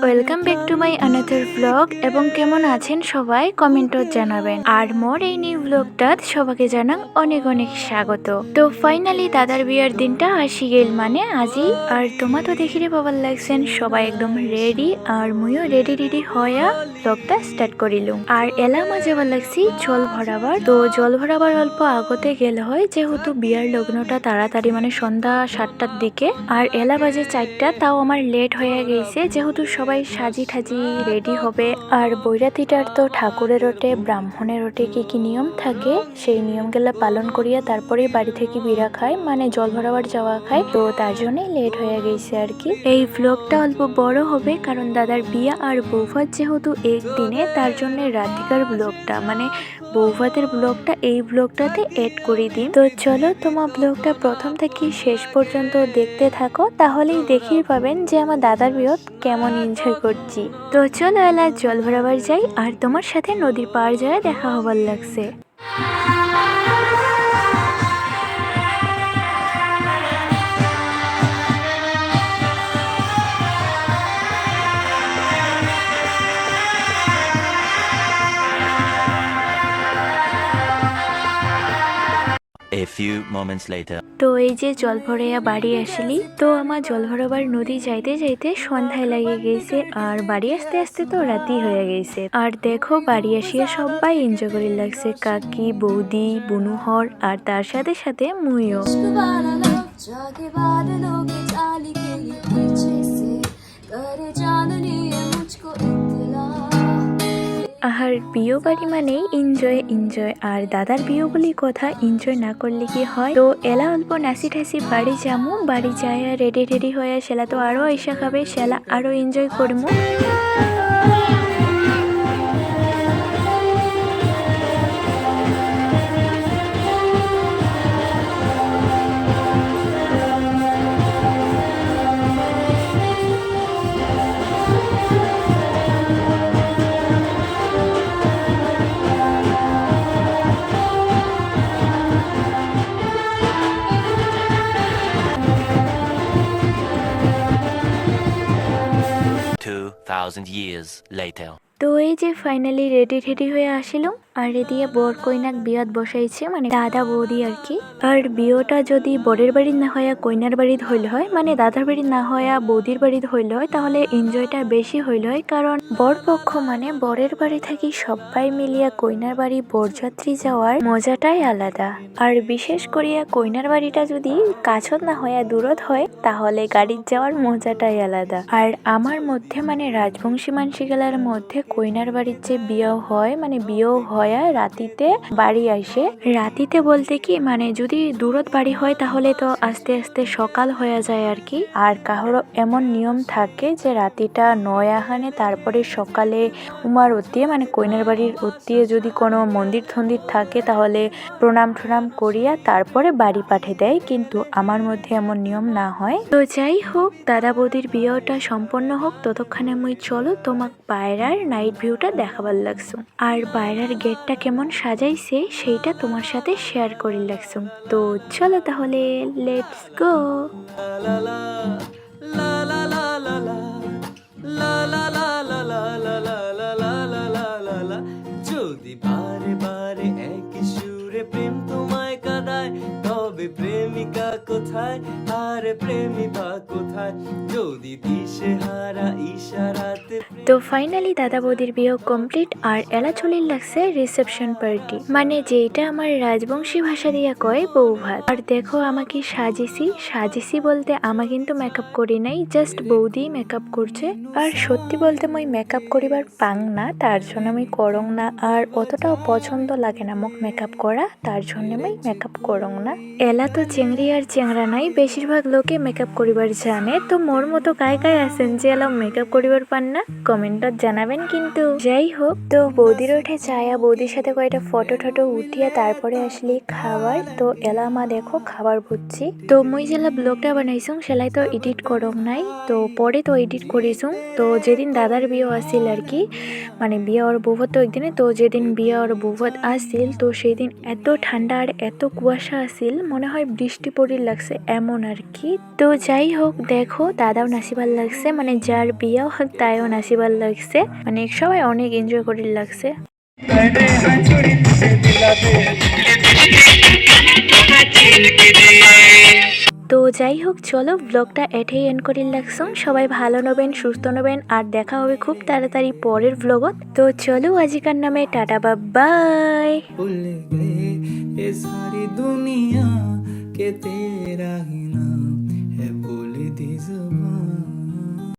Welcome back to my another blog এবং কেমন আছেন সবাই কমেন্টত জানাবেন। আর মোর এই নিউ ব্লগটাত সবাইকে জানাং অনেক অনেক স্বাগত। তো ফাইনালি দাদার বিয়ার দিনটা আসি গেল মানে আজি। আর তোমা তো দেখিরে পাবার লাগছেন সবাই একদম রেডি আর মুইও রেডি হইয়া ব্লগটা স্টার্ট করিলুম। আর এলা মা যাবার লাগছি জল ভরাবার। তো জল ভরাবার অল্প আগতে গেল হয় যেহেতু বিয়ার লগ্নটা তাড়াতাড়ি মানে সন্ধ্যা 7টার দিকে আর এলা বাজে 4টা, তাও আমার লেট হয়ে গেছে যেহেতু সবাই সাজি ঠাজি রেডি হবে। আর বৈরাতিটার তো ঠাকুরের ওটে ব্রাহ্মণের ওটে কি নিয়ম থাকে সেই নিয়মগুলা পালন করিয়া তারপরে বাড়ি থেকে বিড়া খায় মানে জল ভরাবার যাওয়া খায়। তো তার জন্যই লেট হয়ে গেছে আর কি। এই ভ্লগটা অল্প বড় হবে কারণ দাদার বিয়া আর বৌভাত যেহেতু একদিনে, তার জন্য রাধিকার ব্লগটা মানে বৌভাতের ব্লগটা এই ব্লগটাতে এড করে দিন। তো চলো তোমার ব্লগটা প্রথম থেকে শেষ পর্যন্ত দেখতে থাকো, তাহলেই দেখিয়ে পাবেন যে আমার দাদার বিয়েত কেমন এনজয় করছি। তো চলো এলা জল ভরাবার যাই আর তোমার সাথে নদীর পার যায় দেখা হবার লাগছে। A few moments later. তো এই যে জল ভরাইয়া বাড়ি আসলি, তো আমার জল ভরাবার নদী যাইতে যাইতে সন্ধ্যায় লাগে গেছে আর বাড়ি আসতে আসতে তো রাতি হয়ে গেছে। আর দেখো বাড়ি আসিয়া সবাই এনজয় করে লাগছে, কাকি বৌদি বুনুহর আর তার সাথে সাথে মুইও। আর বিয়ে বাড়ি মানেই এনজয় আর দাদার বিয়ে বলি কথা এনজয় না করলে কি হয়। তো এলা অল্প নাচি ঠাসি বাড়ি যামু, বাড়ি যায় রেডি হয়ে সেলা তো আরো আইসা খাবে, সেলা আরো এনজয় করবো। Thousand years later. তো এই যে ফাইনালি রেডি হয়ে আসিল আর এদিকে বর কইনাক বিয়াত বসাইছে মানে দাদা বৌদি আর কি। আর বিয়েটা যদি বরের বাড়ি না হইয়া কইনার বাড়িত হইল হয় মানে দাদার বাড়ি না হইয়া বৌদির বাড়িত হইল হয় তাহলে এনজয়টা বেশি হইল হয়, কারণ বর পক্ষ মানে বরের বাড়ি থাকি সবাই মিলিয়া কইনার বাড়ি বরযাত্রী যাওয়ার মজাটাই আলাদা। আর বিশেষ করিয়া কইনার বাড়িটা যদি কাছত না হইয়া দূরত হয় তাহলে গাড়ির যাওয়ার মজাটাই আলাদা। আর আমার মধ্যে মানে রাজবংশী মানসিকালার মধ্যে কইনার বাড়ির যে বিয়েও হয় মানে বিয়েও হয় রাতিতে বাড়ি আসে। রাতিতে বলতে কি মানে যদি দূরত বাড়ি হয় তাহলে তো আস্তে আস্তে সকাল হয়ে যায় আর কি। আর কারো এমন নিয়ম থাকে যে রাতিটা নয় আহানে তারপরে সকালে উমার অতিয়ে মানে কইনার বাড়ির অতিয়ে যদি কোনো মন্দির ঠন্দির থাকে তাহলে প্রণাম করিয়া তারপরে বাড়ি পাঠিয়ে দেয়, কিন্তু আমার মধ্যে এমন নিয়ম না হয়। তো যাই হোক দাদা বৌদির বিয়েটা সম্পন্ন হোক ততক্ষণে মুই চলো তোমাক বাইরার নাইট ভিউটা দেখাবার লাগছো আর বাইরার গেটটা কেমন সাজাইছে সেইটা তোমার সাথে শেয়ার করে লাগছো। তো চলো তাহলে লেটস গো। যদি বারে বারে একই সুরে প্রেম তোমায় কাঁদায় তবে প্রেমিকা কোথায় আর প্রেমিকা কোথায়, যদি দিশে হারা ইশারাতে। তো ফাইনালি দাদা বৌদির বিয়ে কমপ্লিট আর এলা চলে লাগছে রিসেপশন পার্টি মানে যেটা আমার রাজবংশী ভাষা দিয়া কয় বৌভাত। আর দেখো আমাকে সাজিছি বলতে আমা কিন্তু মেকআপ করি নাই, জাস্ট বৌদি মেকআপ করছে। আর সত্যি বলতে মই মেকআপ করিবার পাং না, তার জন্য আমি করং না আর অতটাও পছন্দ লাগে না মোক মেকআপ করা, তার জন্য আমি মেকআপ করং না। এলা তো চেংড়ি আর চেংড়া নাই, বেশিরভাগ লোকে মেকআপ করিবার জানে। তো মোর মতো কায় আছেন যে এলা মেকআপ করিবার পান না কমেন্টত জানাবেন কিন্তু। যাই হোক তো বৌদির ওঠে চায়া বৌদির সাথে কয়েকটা ফটো উঠিয়া তারপরে আসলি খাবার। তো এলা মা দেখো খাবার বুঝছি। তো মুই যেলা ব্লগটা বানাইছুং সেলাই তো এডিট করং নাই, তো পরে তো এডিট করিছুং। তো যেদিন দাদার বিয়ে আসিল আর কি মানে বিয়ে আর বৌভাত তো একদিনে, তো যেদিন বিয়ে আর বৌভাত আসিল তো সেই দিন এত ঠান্ডা আর এত কুয়াশা আসিল মনে হয় বৃষ্টি পড়ির লাগছে এমন আর কি। তো যাই হোক, দেখো দাদাও নাচিবার লাগছে, মানে যার বিয়াও হোক তাইও নাচিবার লাগছে, মানে সবাই অনেক এনজয় করির লাগছে। তো যাই হোক, চলো ব্লগটা এটাই এন্ড করির লাগছম। সবাই ভালো নবেন, সুস্থ নবেন, আর দেখা হবে খুব তাড়াতাড়ি পরের ব্লগত। তো চলো আজিকার নামে টাটা, বাই। भूल गए ये सारी दुनिया के तेरा ही नाम है, बोली दी जुबान।